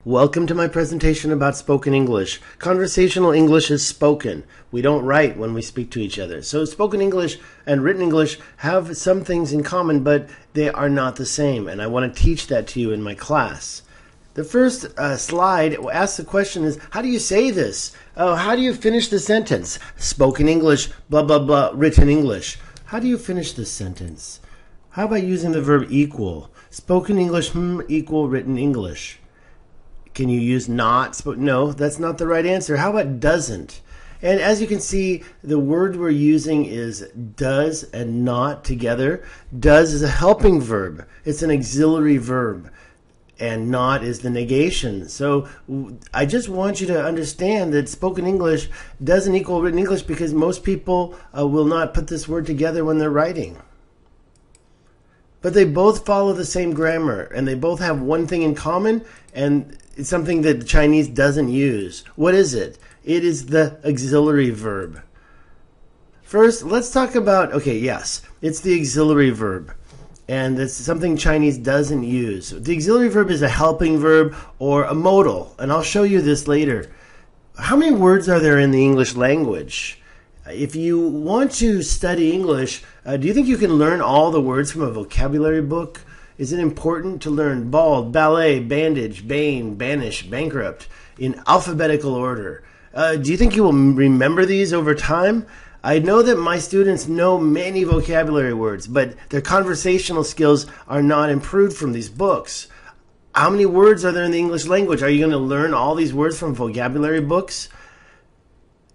Welcome to my presentation about spoken English. Conversational English is spoken. We don't write when we speak to each other. So spoken English and written English have some things in common, but they are not the same. And I want to teach that to you in my class. The first slide asks the question is, how do you say this? Oh, how do you finish the sentence? Spoken English, blah, blah, blah, written English. How do you finish this sentence? How about using the verb equal? Spoken English, equal written English. Can you use not? No, that's not the right answer. How about doesn't? And as you can see, the word we're using is does and not together. Does is a helping verb. It's an auxiliary verb. And not is the negation. So I just want you to understand that spoken English doesn't equal written English because most people will not put this word together when they're writing. But they both follow the same grammar, and they both have one thing in common, and it's something that the Chinese doesn't use. What is it? It is the auxiliary verb. First, let's talk about, yes, it's the auxiliary verb. And it's something Chinese doesn't use. The auxiliary verb is a helping verb or a modal, and I'll show you this later. How many words are there in the English language? If you want to study English, do you think you can learn all the words from a vocabulary book? Is it important to learn bald, ballet, bandage, bane, banish, bankrupt in alphabetical order? Do you think you will remember these over time? I know that my students know many vocabulary words, but their conversational skills are not improved from these books. How many words are there in the English language? Are you going to learn all these words from vocabulary books?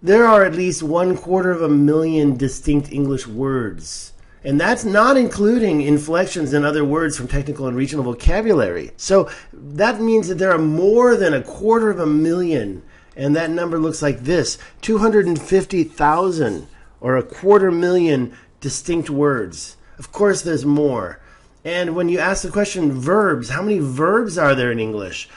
There are at least 250,000 distinct English words. And that's not including inflections and other words from technical and regional vocabulary. So that means that there are more than 250,000. And that number looks like this, 250,000 or 250,000 distinct words. Of course, there's more. And when you ask the question, verbs, how many verbs are there in English?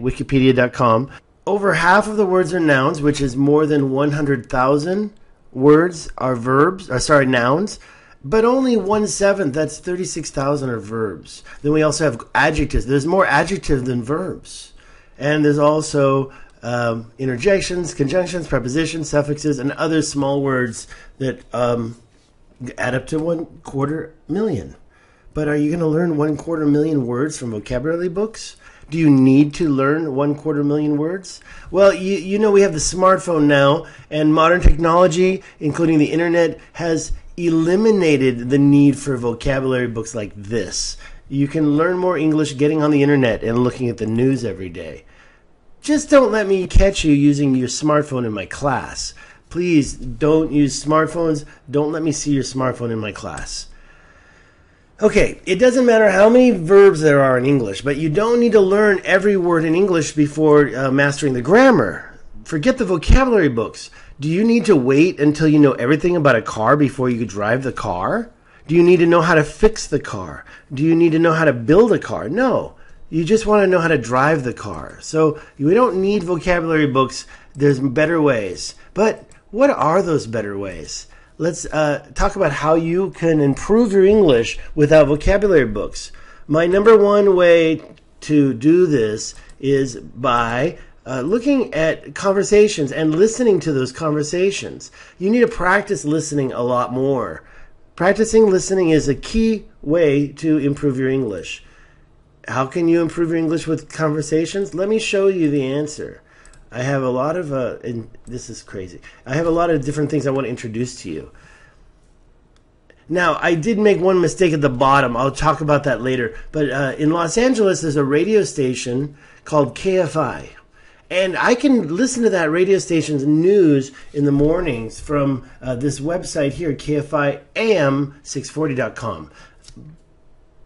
Wikipedia.com. Over half of the words are nouns, which is more than 100,000 words are nouns, but only 1/7, that's 36,000 are verbs. Then we also have adjectives. There's more adjectives than verbs. And there's also interjections, conjunctions, prepositions, suffixes, and other small words that add up to 250,000. But are you going to learn 250,000 words from vocabulary books? Do you need to learn 250,000 words? Well, you know we have the smartphone now, and modern technology, including the internet, has eliminated the need for vocabulary books like this. You can learn more English getting on the internet and looking at the news every day. Just don't let me catch you using your smartphone in my class. Please don't use smartphones. Don't let me see your smartphone in my class. Okay, it doesn't matter how many verbs there are in English, but you don't need to learn every word in English before mastering the grammar. Forget the vocabulary books. Do you need to wait until you know everything about a car before you drive the car? Do you need to know how to fix the car? Do you need to know how to build a car? No. You just want to know how to drive the car. So we don't need vocabulary books. There's better ways. But what are those better ways? Let's talk about how you can improve your English without vocabulary books. My number one way to do this is by looking at conversations and listening to those conversations. You need to practice listening a lot more. Practicing listening is a key way to improve your English. How can you improve your English with conversations? Let me show you the answer. I have a lot of, and this is crazy. I have a lot of different things I want to introduce to you. Now, I did make one mistake at the bottom. I'll talk about that later. But in Los Angeles, there's a radio station called KFI. And I can listen to that radio station's news in the mornings from this website here, KFIAM640.com.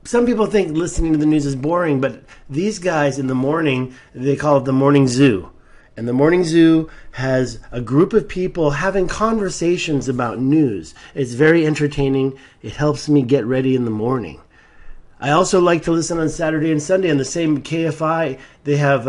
Some people think listening to the news is boring, but these guys in the morning, they call it the morning zoo. And the Morning Zoo has a group of people having conversations about news. It's very entertaining. It helps me get ready in the morning. I also like to listen on Saturday and Sunday on the same KFI. They have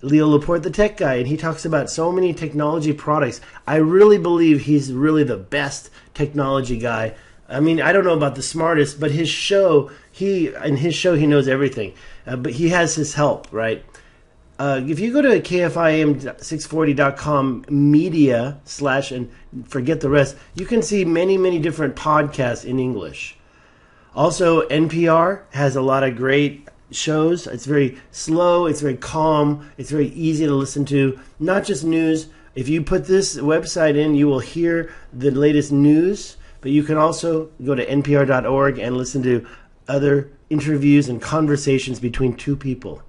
Leo Laporte, the tech guy, and he talks about so many technology products. I really believe he's really the best technology guy. I mean, I don't know about the smartest, but his show, he knows everything. But he has his help, right? If you go to kfim640.com media / and forget the rest, you can see many, many different podcasts in English. Also, NPR has a lot of great shows. It's very slow, it's very calm, it's very easy to listen to. Not just news. If you put this website in, you will hear the latest news, but you can also go to npr.org and listen to other interviews and conversations between two people.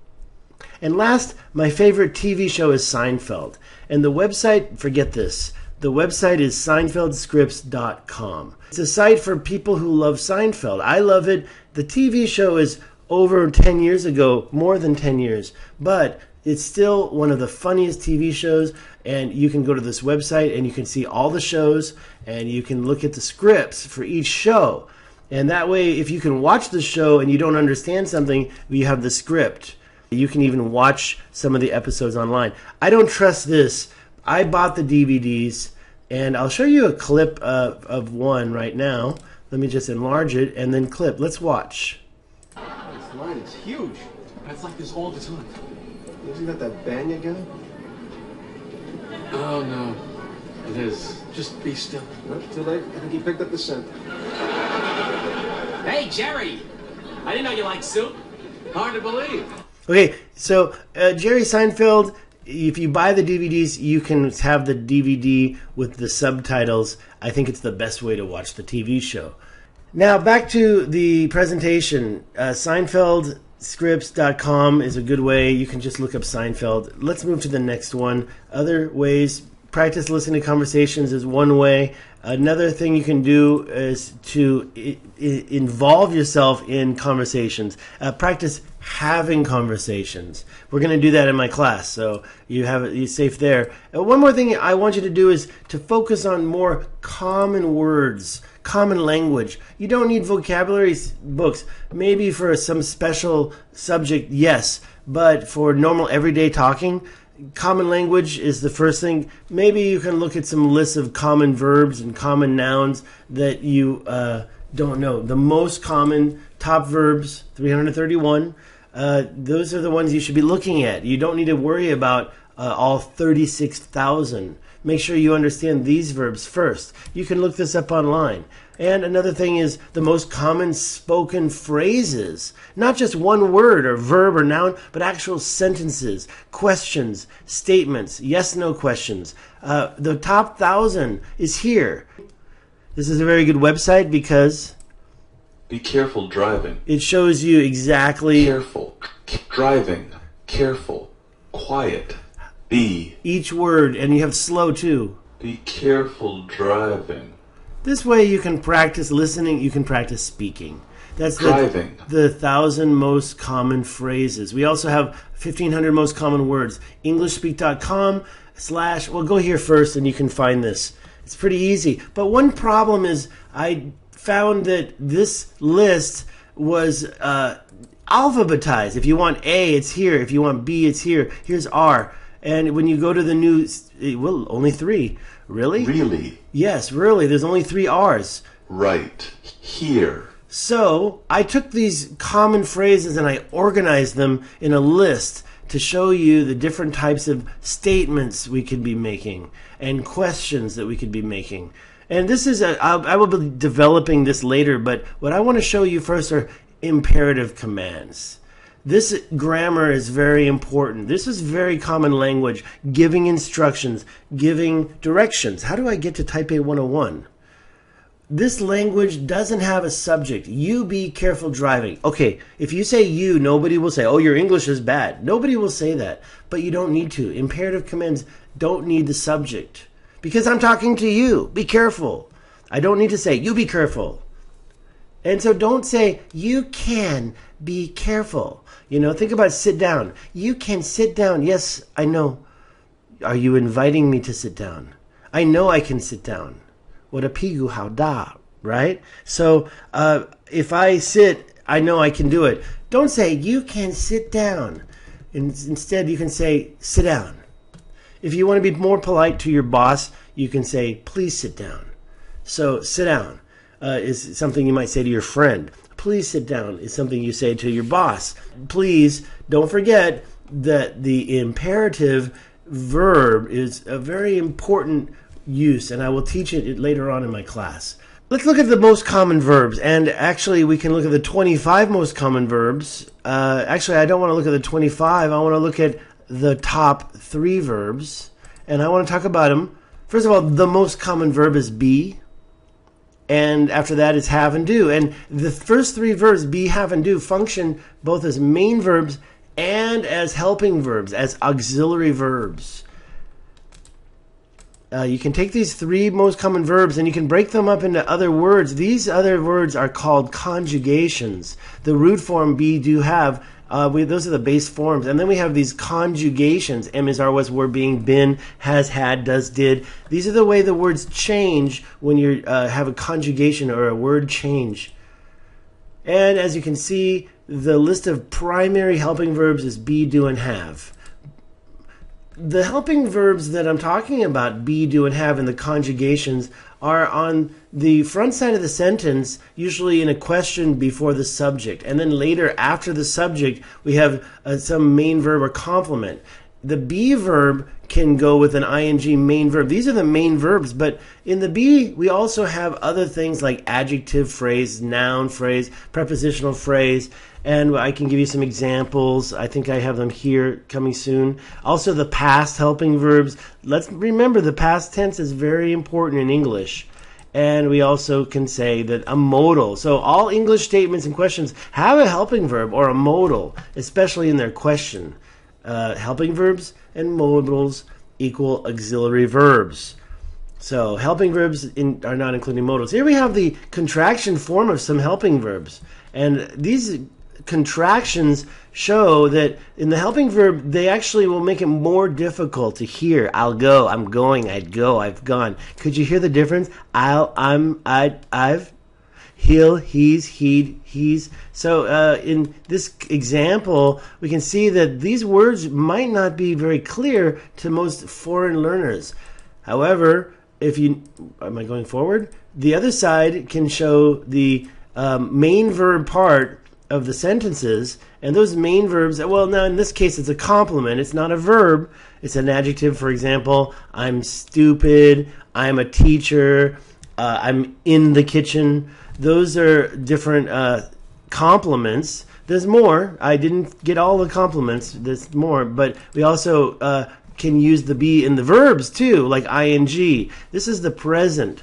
And last, my favorite TV show is Seinfeld. And the website, forget this, the website is seinfeldscripts.com. It's a site for people who love Seinfeld. I love it. The TV show is over 10 years ago, more than 10 years, but it's still one of the funniest TV shows. And you can go to this website and you can see all the shows and you can look at the scripts for each show. And that way, if you can watch the show and you don't understand something, you have the script. You can even watch some of the episodes online. I don't trust this. I bought the DVDs, and I'll show you a clip of one right now. Let me just enlarge it and then clip. Let's watch. This line is huge. It's like this all the time. Isn't that that bang again? Oh, no. It is. Just be still. Nope, too late. I think he picked up the scent. Hey, Jerry! I didn't know you liked soup. Hard to believe. Okay, so Jerry Seinfeld, if you buy the DVDs, you can have the DVD with the subtitles. I think it's the best way to watch the TV show. Now, back to the presentation. Seinfeldscripts.com is a good way. You can just look up Seinfeld. Let's move to the next one. Other ways. Practice listening to conversations is one way. Another thing you can do is to involve yourself in conversations. Practice having conversations. We're going to do that in my class, so you're safe there. One more thing I want you to do is to focus on more common words, common language. You don't need vocabulary books. Maybe for some special subject, yes, but for normal everyday talking, common language is the first thing. Maybe you can look at some lists of common verbs and common nouns that you don't know. The most common top verbs, 331, those are the ones you should be looking at. You don't need to worry about all 36,000. Make sure you understand these verbs first. You can look this up online. And another thing is the most common spoken phrases. Not just one word or verb or noun, but actual sentences, questions, statements, yes-no questions. The top 1,000 is here. This is a very good website because be careful driving. It shows you exactly Careful. Driving. Careful. Quiet. Be. each word, and you have slow too. Be careful driving. This way you can practice listening, you can practice speaking. That's Driving. the 1,000 most common phrases. We also have 1,500 most common words. Englishspeak.com / well, go here first and you can find this. It's pretty easy. But one problem is I found that this list was alphabetized. If you want A, it's here. If you want B, it's here. Here's R. And when you go to the new, well, only 3. Really? Really. Yes, really. There's only 3 R's. Right. Here. So I took these common phrases and I organized them in a list to show you the different types of statements we could be making and questions that we could be making. And this is I will be developing this later, but what I want to show you first are imperative commands. This grammar is very important. This is very common language, giving instructions, giving directions. How do I get to Type A 101? This language doesn't have a subject. You be careful driving. Okay, if you say you, nobody will say, oh, your English is bad. Nobody will say that, but you don't need to. Imperative commands don't need the subject because I'm talking to you. Be careful. I don't need to say, you be careful. And so don't say, you can be careful. Think about sit down. You can sit down. Yes, I know. Are you inviting me to sit down? I know I can sit down. What a pigu how da, right? So if I sit, I know I can do it. Don't say, you can sit down. Instead, you can say, sit down. If you want to be more polite to your boss, you can say, please sit down. So, sit down is something you might say to your friend. Please sit down is something you say to your boss. Please don't forget that the imperative verb is a very important use, and I will teach it later on in my class. Let's look at the most common verbs, and actually we can look at the 25 most common verbs. Actually, I don't want to look at the 25. I want to look at the top 3 verbs, and I want to talk about them. First of all, the most common verb is be, and after that is have and do. And the first 3 verbs, be, have, and do, function both as main verbs and as helping verbs, as auxiliary verbs. You can take these 3 most common verbs and you can break them up into other words. These other words are called conjugations. The root form be, do, have, those are the base forms. And then we have these conjugations. Am, is, are, was, were, being, been, has, had, does, did. These are the way the words change when you have a conjugation or a word change. And as you can see, the list of primary helping verbs is be, do, and have. The helping verbs that I'm talking about, be, do, and have, and the conjugations are on the front side of the sentence, usually in a question before the subject. And then later, after the subject, we have some main verb or complement. The be verb can go with an ing main verb. These are the main verbs, but in the be, we also have other things like adjective phrase, noun phrase, prepositional phrase, and I can give you some examples. I think I have them here coming soon. Also the past helping verbs. Let's remember the past tense is very important in English. And we also can say that a modal. So all English statements and questions have a helping verb or a modal, especially in their question. Helping verbs and modals equal auxiliary verbs. So helping verbs are not including modals. Here we have the contraction form of some helping verbs. And these contractions show that in the helping verb, they actually will make it more difficult to hear. I'll go, I'm going, I'd go, I've gone. Could you hear the difference? I'll, I'm, I've. He'll, he's, he'd, he's. So in this example, we can see that these words might not be very clear to most foreign learners. However, am I going forward? The other side can show the main verb part of the sentences, and those main verbs, well, now in this case it's a complement, it's not a verb, it's an adjective. For example, I'm stupid, I'm a teacher, I'm in the kitchen. Those are different complements. There's more. I didn't get all the complements. There's more, but we also can use the be in the verbs too, like ing. This is the present,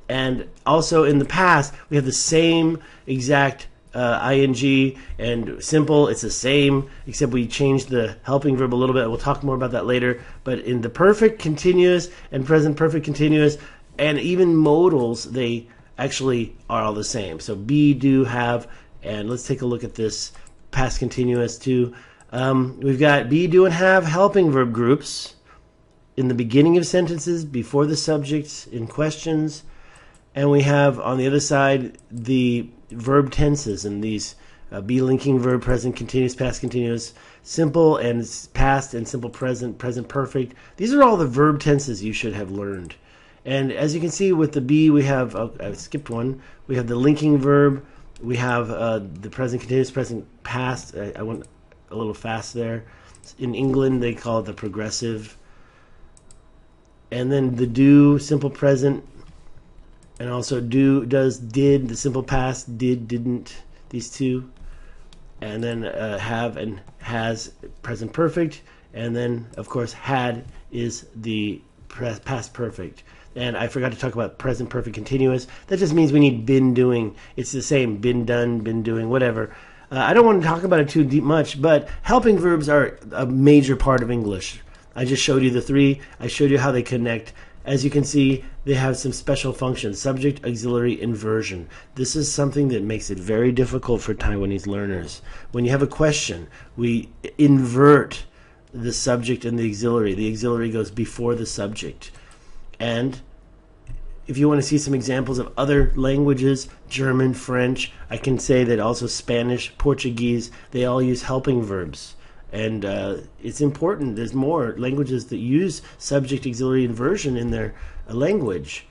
and also in the past we have the same exact ing, and simple, it's the same, except we changed the helping verb a little bit. We'll talk more about that later. But in the perfect continuous and present perfect continuous and even modals, they actually are all the same. So be, do, have, and let's take a look at this past continuous too. We've got be, do, and have helping verb groups in the beginning of sentences, before the subjects, in questions. And we have on the other side the verb tenses, and these be linking verb, present continuous, past continuous, simple and past and simple present, present perfect. These are all the verb tenses you should have learned. And as you can see with the be, we have, I skipped one, we have the linking verb, we have the present continuous, present past. I went a little fast there. In England they call it the progressive. And then the do, simple present, and also do, does, did, the simple past, did, didn't, these two. And then have and has, present perfect. And then, of course, had is the past perfect. And I forgot to talk about present perfect continuous. That just means we need been doing. It's the same, been done, been doing, whatever. I don't want to talk about it too deep much, but helping verbs are a major part of English. I just showed you the 3. I showed you how they connect. As you can see, they have some special functions: subject, auxiliary, inversion. This is something that makes it very difficult for Taiwanese learners. When you have a question, we invert the subject and the auxiliary. The auxiliary goes before the subject. And if you want to see some examples of other languages, German, French, I can say that also Spanish, Portuguese, they all use helping verbs. And it's important. There's more languages that use subject, auxiliary, inversion in their language.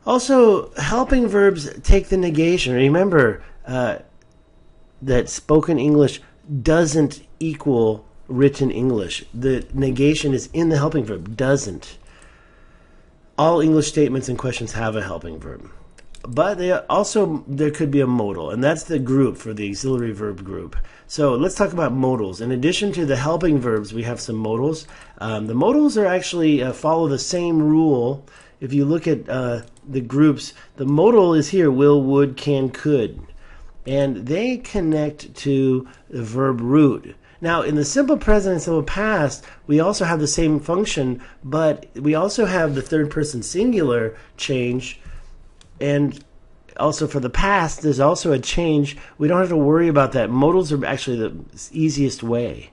Also, helping verbs take the negation. Remember that spoken English doesn't equal written English. The negation is in the helping verb, doesn't. All English statements and questions have a helping verb. But there could be a modal, and that's the group for the auxiliary verb group. So let's talk about modals. In addition to the helping verbs, we have some modals. The modals are actually follow the same rule. If you look at the groups, the modal is here, will, would, can, could. And they connect to the verb root. Now, in the simple present and simple past, we also have the same function, but we also have the third person singular change. And also for the past, there's also a change. We don't have to worry about that. Modals are actually the easiest way.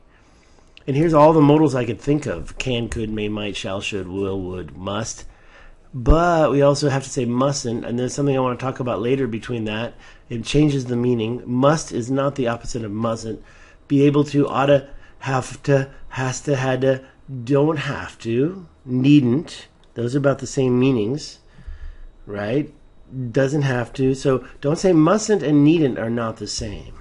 And here's all the modals I could think of. Can, could, may, might, shall, should, will, would, must. But we also have to say mustn't, and there's something I want to talk about later between that. It changes the meaning. Must is not the opposite of mustn't. Be able to, oughta, have to, has to, had to, don't have to, needn't. Those are about the same meanings, right? Doesn't have to. So don't say mustn't and needn't are not the same.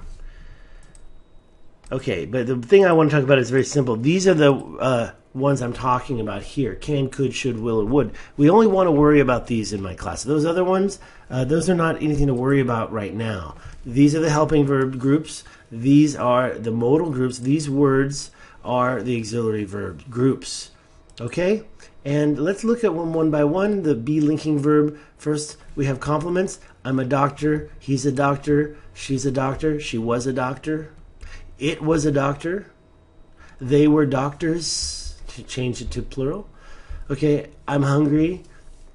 Okay, but the thing I want to talk about is very simple. These are the ones I'm talking about here. Can, could, should, will, or would. We only want to worry about these in my class. Those other ones, those are not anything to worry about right now. These are the helping verb groups. These are the modal groups. These words are the auxiliary verb groups. Okay? And let's look at one by one. The be linking verb. First, we have complements. I'm a doctor. He's a doctor. She's a doctor. She was a doctor. It was a doctor. They were doctors. To change it to plural. Okay, I'm hungry.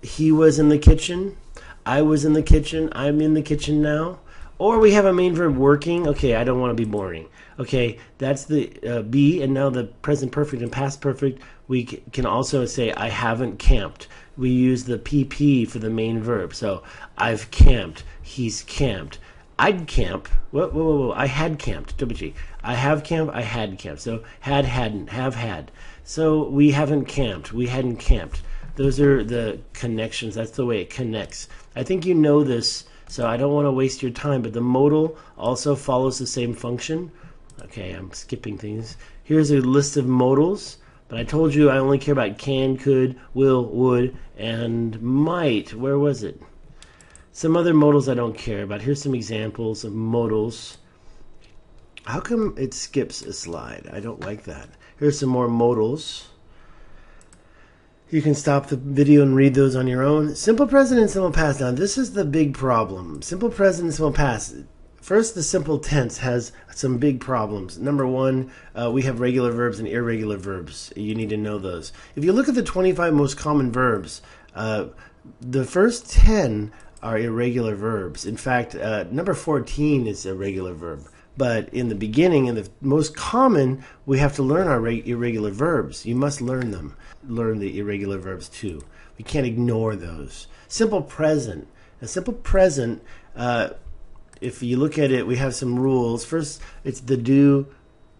He was in the kitchen. I was in the kitchen. I'm in the kitchen now. Or we have a main verb working. Okay, I don't want to be boring. Okay, that's the be, and now the present perfect and past perfect. We can also say I haven't camped. We use the PP for the main verb. So I've camped. He's camped. I'd camp. Whoa. I had camped. Double-G. I have camped. I had camped. So had, hadn't, have had. So we haven't camped. We hadn't camped. Those are the connections. That's the way it connects. I think you know this, so I don't want to waste your time, but the modal also follows the same function. Okay, I'm skipping things. Here's a list of modals, but I told you I only care about can, could, will, would, and might. Where was it? Some other modals I don't care about. Here's some examples of modals. How come it skips a slide? I don't like that. Here's some more modals. You can stop the video and read those on your own. Simple present and simple past. Now, this is the big problem. Simple present and simple past. First, the simple tense has some big problems. Number one, we have regular verbs and irregular verbs. You need to know those. If you look at the 25 most common verbs, the first 10 are irregular verbs. In fact, number 14 is a regular verb. But in the beginning, in the most common, we have to learn our irregular verbs. You must learn them. Learn the irregular verbs too. We can't ignore those. Simple present. A simple present, if you look at it, we have some rules. First, it's the do,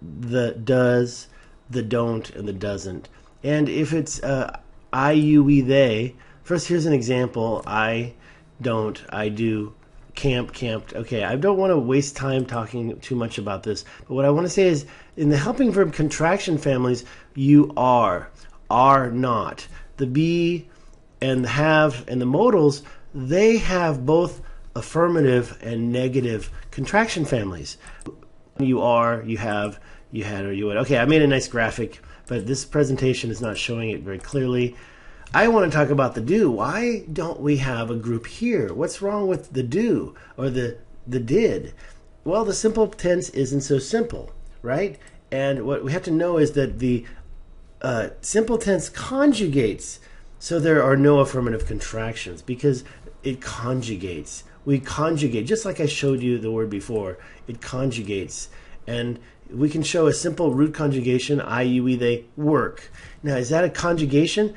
the does, the don't, and the doesn't. And if it's I, you, we, they, first here's an example. I don't, I do, camped. Okay, I don't want to waste time talking too much about this, but what I want to say is in the helping verb contraction families, you are not. The be and the have and the modals, they have both affirmative and negative contraction families. You are, you have, you had, or you would. Okay, I made a nice graphic, but this presentation is not showing it very clearly. I want to talk about the do. Why don't we have a group here? What's wrong with the do or the did? Well, the simple tense isn't so simple, right? And what we have to know is that the simple tense conjugates, so there are no affirmative contractions because it conjugates. We conjugate, just like I showed you the word before, it conjugates. And we can show a simple root conjugation, I, you, we, they, work. Now, is that a conjugation?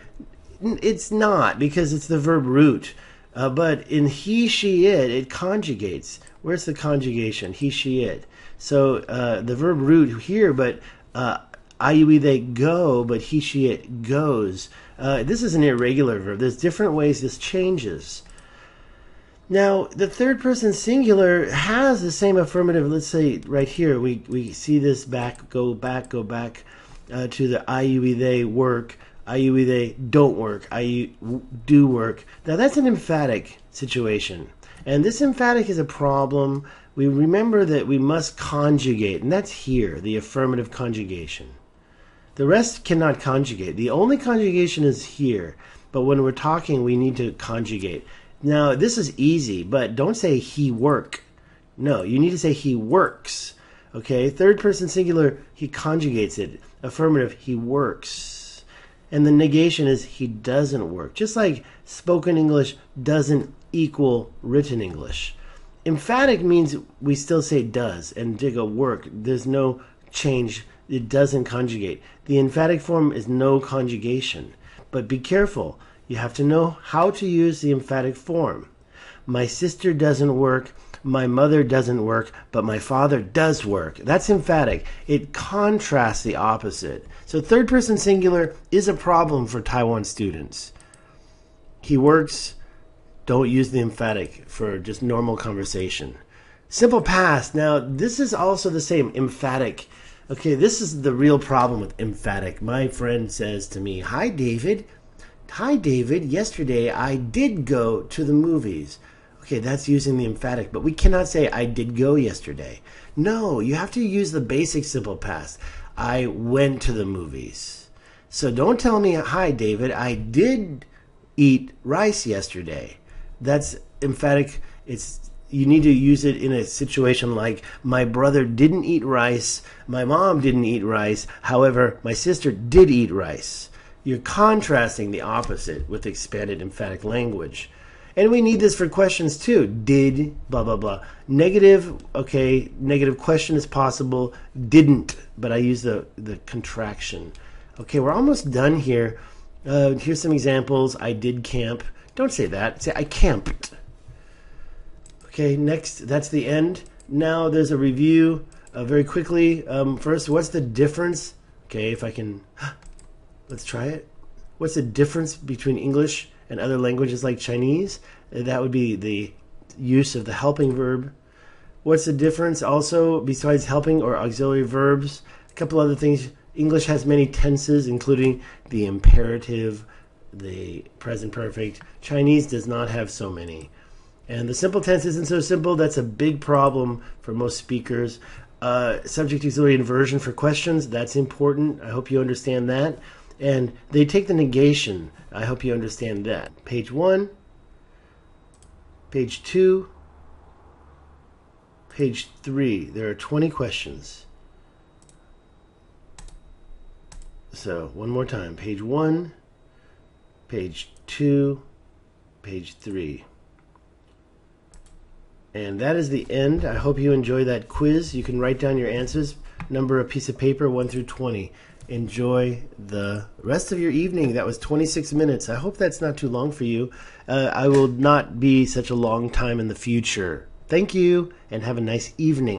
It's not, because it's the verb root. But in he, she, it conjugates. Where's the conjugation? He, she, it. So the verb root here, but I, you, we, they go, but he, she, it goes. This is an irregular verb. There's different ways this changes. Now, the third person singular has the same affirmative. Let's say right here, we see this go back to the I, you, we, they work. I, you, we, they don't work. I, you, do work. Now, that's an emphatic situation. And this emphatic is a problem. We remember that we must conjugate, and that's here, the affirmative conjugation. The rest cannot conjugate. The only conjugation is here. But when we're talking, we need to conjugate. Now, this is easy, but don't say he work. No, you need to say he works. Okay, third person singular, he conjugates it. Affirmative, he works. And the negation is he doesn't work. Just like spoken English doesn't equal written English. Emphatic means we still say does and dig a work. There's no change. It doesn't conjugate. The emphatic form is no conjugation. But be careful. You have to know how to use the emphatic form. My sister doesn't work. My mother doesn't work, but my father does work. That's emphatic. It contrasts the opposite. So third person singular is a problem for Taiwan students. He works. Don't use the emphatic for just normal conversation. Simple past. Now, this is also the same, emphatic. Okay, this is the real problem with emphatic. My friend says to me, Hi, David. Hi, David. Yesterday, I did go to the movies. Okay, that's using the emphatic, but we cannot say, I did go yesterday. No, you have to use the basic simple past. I went to the movies. So don't tell me, Hi, David, I did eat rice yesterday. That's emphatic. You need to use it in a situation like my brother didn't eat rice, my mom didn't eat rice, however, my sister did eat rice. You're contrasting the opposite with expanded emphatic language. And we need this for questions too. Did, blah, blah, blah. Negative, okay, negative question is possible. Didn't, but I use the contraction. Okay, we're almost done here. Here's some examples. I did camp. Don't say that. Say, I camped. Okay, next, that's the end. Now there's a review very quickly. First, what's the difference? Okay, if I can, let's try it. What's the difference between English and other languages like Chinese? That would be the use of the helping verb. What's the difference also besides helping or auxiliary verbs? A couple other things. English has many tenses, including the imperative, the present perfect. Chinese does not have so many. And the simple tense isn't so simple. That's a big problem for most speakers. Subject auxiliary inversion for questions, that's important. I hope you understand that. And they take the negation. I hope you understand that. Page 1, page 2, page 3. There are 20 questions. So, one more time. Page 1, page 2, page 3. And that is the end. I hope you enjoy that quiz. You can write down your answers. Number a piece of paper, 1 through 20. Enjoy the rest of your evening. That was 26 minutes. I hope that's not too long for you. I will not be such a long time in the future. Thank you, and have a nice evening.